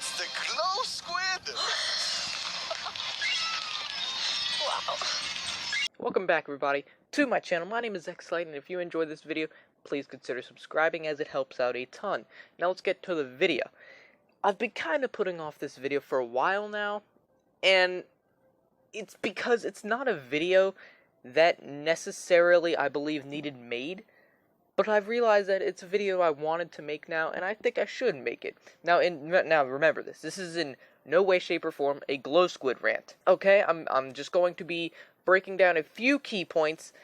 It's the glow squid! Wow. Welcome back, everybody, to my channel. My name is Xlight, and if you enjoyed this video, please consider subscribing as it helps out a ton. Now let's get to the video. I've been kind of putting off this video for a while now, and it's because it's not a video that necessarily, I believe, needed made, but I've realized that it's a video I wanted to make now, and I think I should make it. Now remember this is in no way, shape, or form a glow squid rant. Okay, I'm just going to be breaking down a few key points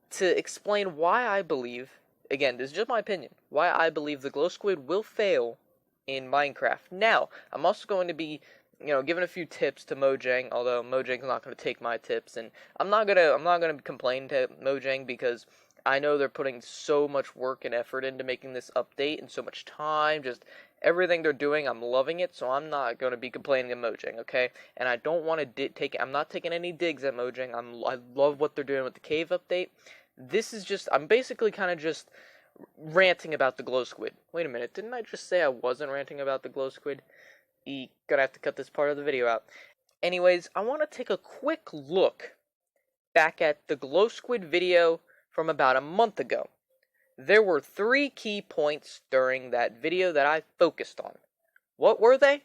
to explain why I believe, again, this is just my opinion, why I believe the glow squid will fail in Minecraft. Now, I'm also going to be, giving a few tips to Mojang, although Mojang's not going to take my tips, and I'm not gonna complain to Mojang because I know they're putting so much work and effort into making this update and so much time, just everything they're doing, I'm loving it, so I'm not going to be complaining to Mojang, okay? And I don't want to I'm not taking any digs at Mojang. I love what they're doing with the cave update. This is just, I'm basically kind of just ranting about the glow squid. Wait a minute, didn't I just say I wasn't ranting about the glow squid? Gonna have to cut this part of the video out. Anyways, I want to take a quick look back at the glow squid video from about a month ago. There were 3 key points during that video that I focused on. What were they?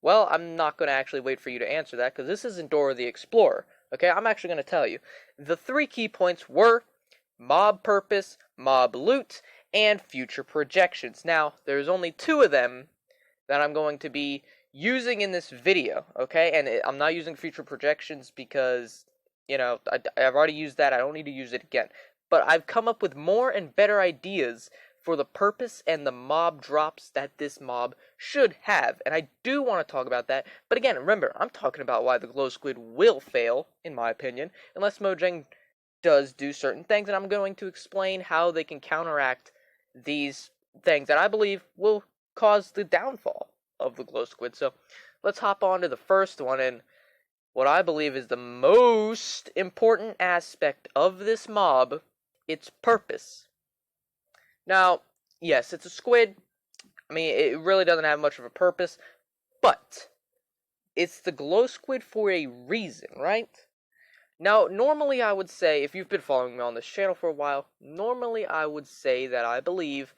Well, I'm not going to actually wait for you to answer that, because this isn't Dora the Explorer. Okay, I'm actually going to tell you. The 3 key points were mob purpose, mob loot, and future projections. Now, there's only 2 of them that I'm going to be using in this video, okay? And I'm not using future projections because, I've already used that. I don't need to use it again. But I've come up with more and better ideas for the purpose and the mob drops that this mob should have. And I do want to talk about that. But again, remember, I'm talking about why the glow squid will fail, in my opinion, unless Mojang does do certain things. And I'm going to explain how they can counteract these things that I believe will cause the downfall of the glow squid. So let's hop on to the first one, and what I believe is the most important aspect of this mob, its purpose. Now, yes, it's a squid. I mean, it really doesn't have much of a purpose, but it's the glow squid for a reason, right? Now, normally I would say, if you've been following me on this channel for a while, normally I would say that I believe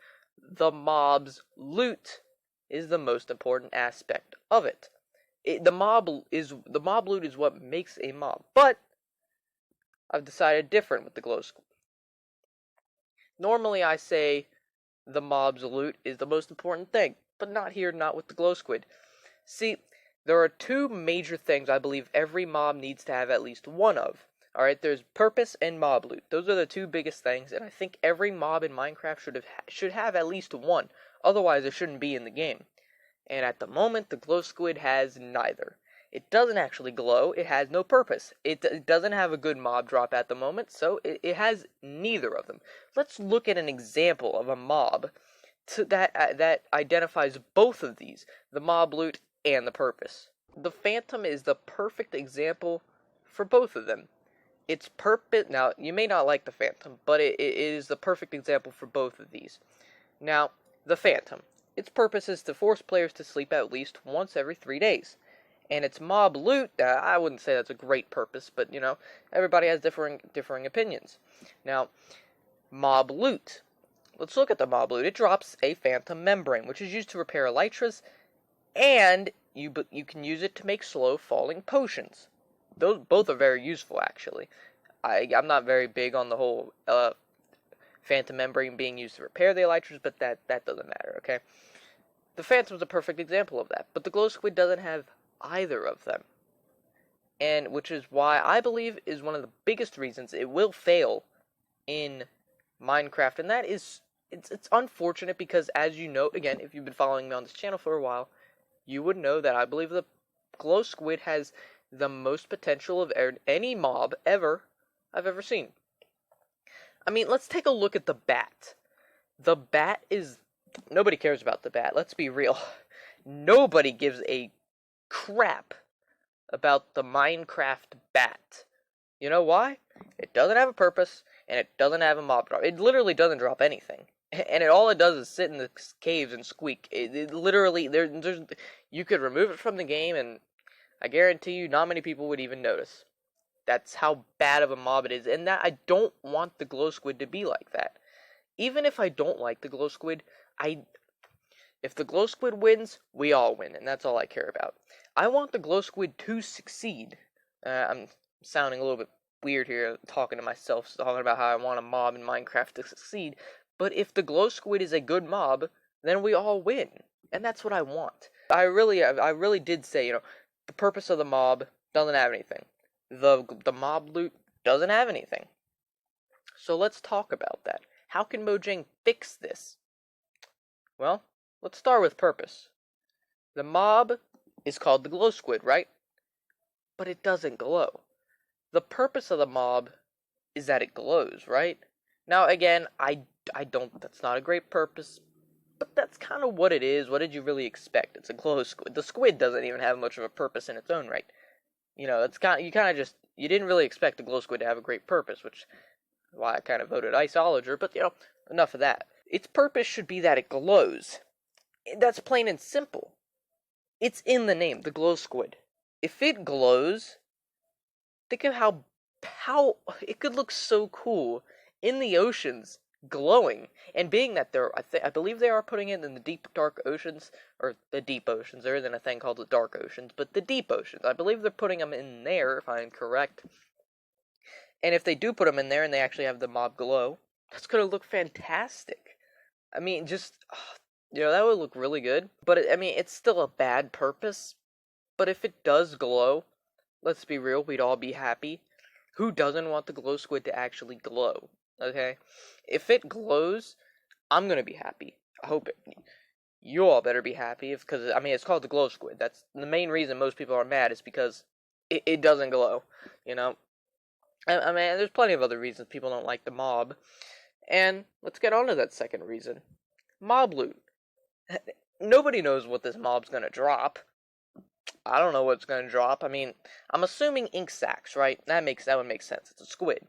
the mob's loot is the most important aspect of it. The mob loot is what makes a mob, but I've decided different with the glow squid. Normally I say the mob's loot is the most important thing, but not here, not with the glow squid. See, there are 2 major things I believe every mob needs to have at least one of. Alright, there's purpose and mob loot. Those are the 2 biggest things, and I think every mob in Minecraft should have at least one. Otherwise, it shouldn't be in the game. And at the moment, the glow squid has neither. It doesn't actually glow, it has no purpose. It doesn't have a good mob drop at the moment, so it has neither of them. Let's look at an example of a mob that identifies both of these, the mob loot and the purpose. The Phantom is the perfect example for both of them. Its purpose, now, you may not like the Phantom, but it is the perfect example for both of these. Now, the Phantom. Its purpose is to force players to sleep at least once every 3 days. And its mob loot, I wouldn't say that's a great purpose, but, everybody has differing opinions. Now, mob loot. Let's look at the mob loot. It drops a phantom membrane, which is used to repair elytras, and you can use it to make slow-falling potions. Those both are very useful, actually. I'm not very big on the whole phantom membrane being used to repair the elytras, but that doesn't matter, okay? The Phantom's a perfect example of that, but the glow squid doesn't have either of them. And which is why I believe is one of the biggest reasons it will fail in Minecraft. And that is, it's unfortunate because, as you know, again, if you've been following me on this channel for a while, you would know that I believe the glow squid has the most potential of any mob I've ever seen. I mean, let's take a look at the bat. The bat is... Nobody cares about the bat, let's be real. Nobody gives a crap about the Minecraft bat. You know why? It doesn't have a purpose, and it doesn't have a mob drop. It literally doesn't drop anything. And all it does is sit in the caves and squeak. It literally, there's, you could remove it from the game, and I guarantee you not many people would even notice. That's how bad of a mob it is, and that I don't want the glow squid to be like that. Even if I don't like the glow squid, if the glow squid wins, we all win, and that's all I care about. I want the glow squid to succeed. I'm sounding a little bit weird here, talking to myself, talking about how I want a mob in Minecraft to succeed. But if the glow squid is a good mob, then we all win, and that's what I want. I really did say, the purpose of the mob doesn't have anything. The mob loot doesn't have anything. So let's talk about that. How can Mojang fix this? Well, let's start with purpose. The mob is called the glow squid, right? But it doesn't glow. The purpose of the mob is that it glows, right? Now, again, I don't, that's not a great purpose, but that's kind of what it is. What did you really expect? It's a glow squid. The squid doesn't even have much of a purpose in its own right. It's you didn't really expect the glow squid to have a great purpose, which is why I kind of voted Iceologer, but, enough of that. Its purpose should be that it glows. That's plain and simple. It's in the name, the glow squid. If it glows, think of how it could look so cool in the oceans, glowing. And being that I believe they are putting it in the deep, dark oceans, or the deep oceans. There isn't a thing called the dark oceans, but the deep oceans. I believe they're putting them in there, if I'm correct. And if they do put them in there and they actually have the mob glow, that's going to look fantastic. I mean, that would look really good. But, it's still a bad purpose. But if it does glow, let's be real, we'd all be happy. Who doesn't want the glow squid to actually glow? Okay? If it glows, I'm gonna be happy. I hope you all better be happy, because it's called the glow squid. That's the main reason most people are mad, is because it doesn't glow, there's plenty of other reasons people don't like the mob. And let's get on to that second reason. Mob loot. Nobody knows what this mob's gonna drop. I don't know what's gonna drop. I'm assuming ink sacs, right? That would make sense. It's a squid.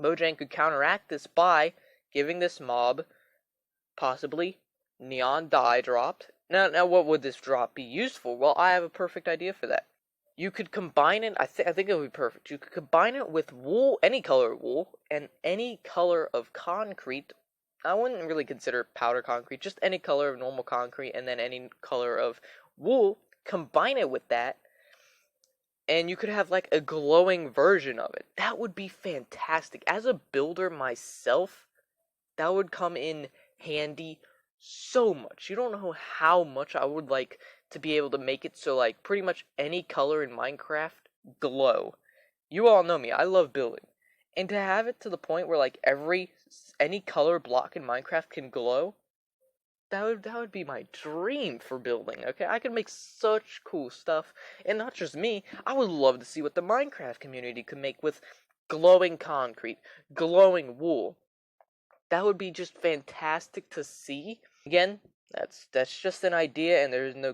Mojang could counteract this by giving this mob possibly neon dye dropped. Now, what would this drop be used for? Well, I have a perfect idea for that. You could combine it. I think it would be perfect. You could combine it with wool, any color of wool, and any color of concrete. I wouldn't really consider powder concrete, just any color of normal concrete, and then any color of wool. Combine it with that, and you could have like a glowing version of it. That would be fantastic. As a builder myself, that would come in handy so much. You don't know how much I would like to be able to make it so like pretty much any color in Minecraft glow. You all know me, I love building. And to have it to the point where like any color block in Minecraft can glow, that would be my dream for building, okay? I could make such cool stuff. And not just me, I would love to see what the Minecraft community could make with glowing concrete, glowing wool. That would be just fantastic to see. Again, that's just an idea, and there is no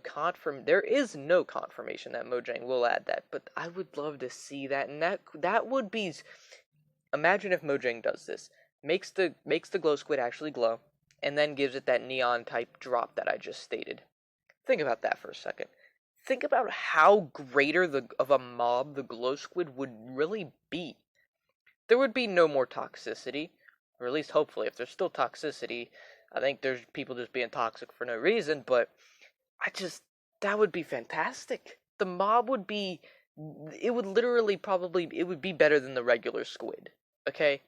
confirmation that Mojang will add that, but I would love to see that, and that would be. Imagine if Mojang does this, makes the glow squid actually glow, and then gives it that neon type drop that I just stated. Think about that for a second. Think about how greater of a mob the glow squid would really be. There would be no more toxicity, or at least hopefully. If there's still toxicity, I think there's people just being toxic for no reason, but that would be fantastic. The mob would be, it would be better than the regular squid, okay?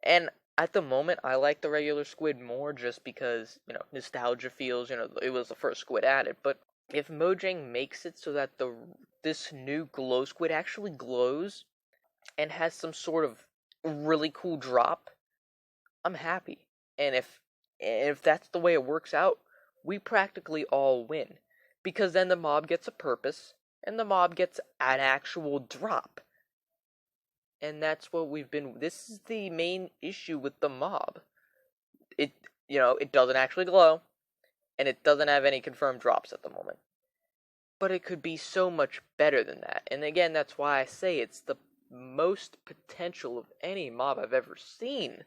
And at the moment, I like the regular squid more just because, nostalgia feels, it was the first squid added. But if Mojang makes it so that this new glow squid actually glows and has some sort of really cool drop, I'm happy. And if that's the way it works out, we practically all win. Because then the mob gets a purpose, and the mob gets an actual drop. And that's what this is the main issue with the mob. It doesn't actually glow, and it doesn't have any confirmed drops at the moment. But it could be so much better than that. And again, that's why I say it's the most potential of any mob I've ever seen.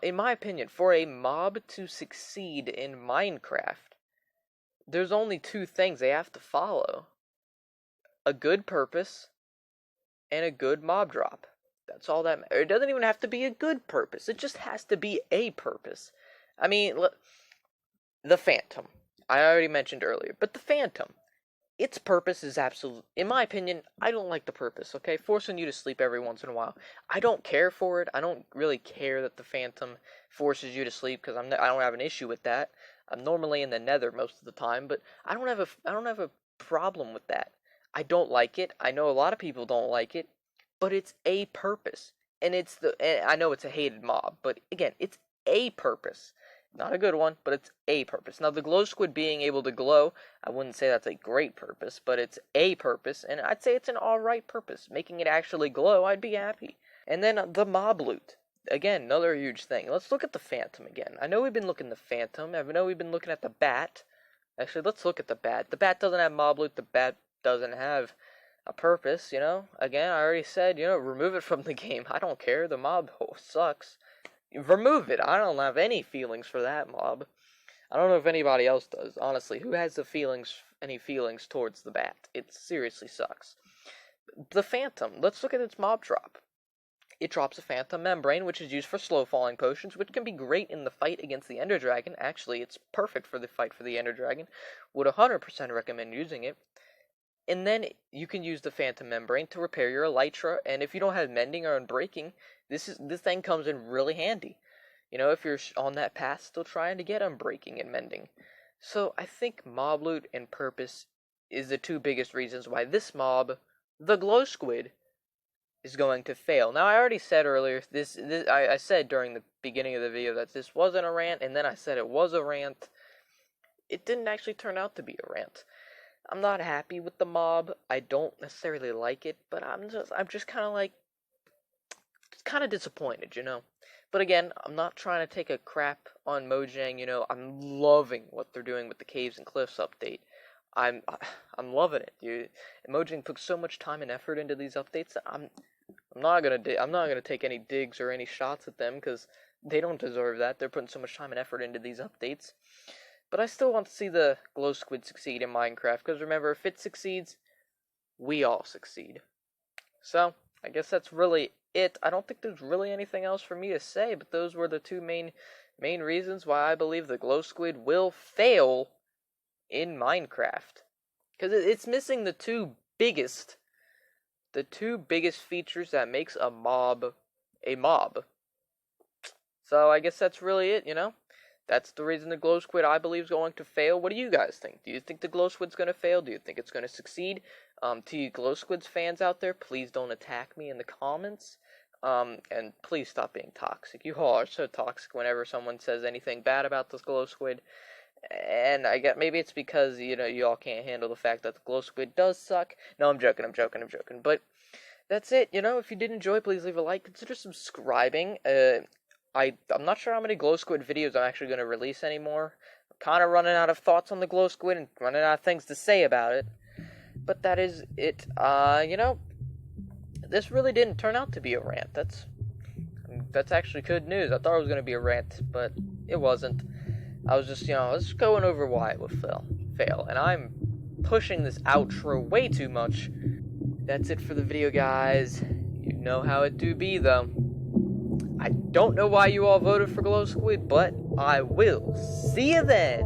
in my opinion, for a mob to succeed in Minecraft, there's only two things they have to follow: a good purpose and a good mob drop. That's all that matters. It doesn't even have to be a good purpose. It just has to be a purpose. I mean, the Phantom. I already mentioned earlier, but the Phantom, its purpose is absolute. In my opinion, I don't like the purpose, okay? Forcing you to sleep every once in a while. I don't care for it. I don't really care that the Phantom forces you to sleep, because I don't have an issue with that. I'm normally in the nether most of the time, but I don't have a problem with that. I don't like it. I know a lot of people don't like it, but it's a purpose. And I know it's a hated mob, but again, it's a purpose. Not a good one, but it's a purpose. Now, the glow squid being able to glow, I wouldn't say that's a great purpose, but it's a purpose, and I'd say it's an alright purpose. Making it actually glow, I'd be happy. And then the mob loot. Again, another huge thing. Let's look at the Phantom again. I know we've been looking at the Phantom. I know we've been looking at the Bat. Actually, let's look at the Bat. The Bat doesn't have mob loot. The Bat doesn't have a purpose, you know? Again, I already said, remove it from the game. I don't care. The mob sucks. Remove it. I don't have any feelings for that mob. I don't know if anybody else does, honestly. Who has any feelings towards the Bat? It seriously sucks. The Phantom. Let's look at its mob drop. It drops a Phantom Membrane, which is used for slow falling potions, which can be great in the fight against the Ender Dragon. Actually, it's perfect for the fight for the Ender Dragon. Would 100% recommend using it. And then you can use the Phantom Membrane to repair your Elytra, and if you don't have Mending or Unbreaking, this thing comes in really handy. If you're on that path still trying to get Unbreaking and Mending. So I think mob loot and purpose is the two biggest reasons why this mob, the glow squid, is going to fail. Now, I already said earlier, I said during the beginning of the video that this wasn't a rant, and then I said it was a rant. It didn't actually turn out to be a rant. I'm not happy with the mob. I don't necessarily like it, but I'm just kind of disappointed, But again, I'm not trying to take a crap on Mojang, I'm loving what they're doing with the Caves and Cliffs update. I'm loving it, dude. Mojang put so much time and effort into these updates that I'm not gonna take any digs or any shots at them, because they don't deserve that. They're putting so much time and effort into these updates. But I still want to see the glow squid succeed in Minecraft, because remember, if it succeeds, we all succeed. So, I guess that's really it. I don't think there's really anything else for me to say, but those were the two main reasons why I believe the glow squid will fail in Minecraft. Because it's missing the two biggest features that makes a mob a mob. So I guess that's really it, That's the reason the glow squid, I believe, is going to fail. What do you guys think? Do you think the glow squid's going to fail? Do you think it's going to succeed? To you glow squids fans out there, please don't attack me in the comments. And please stop being toxic. You all are so toxic whenever someone says anything bad about this glow squid. And I get, maybe it's because, you all can't handle the fact that the glow squid does suck. No, I'm joking. But that's it. If you did enjoy, please leave a like. Consider subscribing. I'm not sure how many glow squid videos I'm actually going to release anymore. I'm kind of running out of thoughts on the glow squid and running out of things to say about it. But that is it. This really didn't turn out to be a rant. That's actually good news. I thought it was going to be a rant, but it wasn't. I was just, I was going over why it would fail. And I'm pushing this outro way too much. That's it for the video, guys. You know how it do be, though. I don't know why you all voted for Glow Squid, but I will. See you then!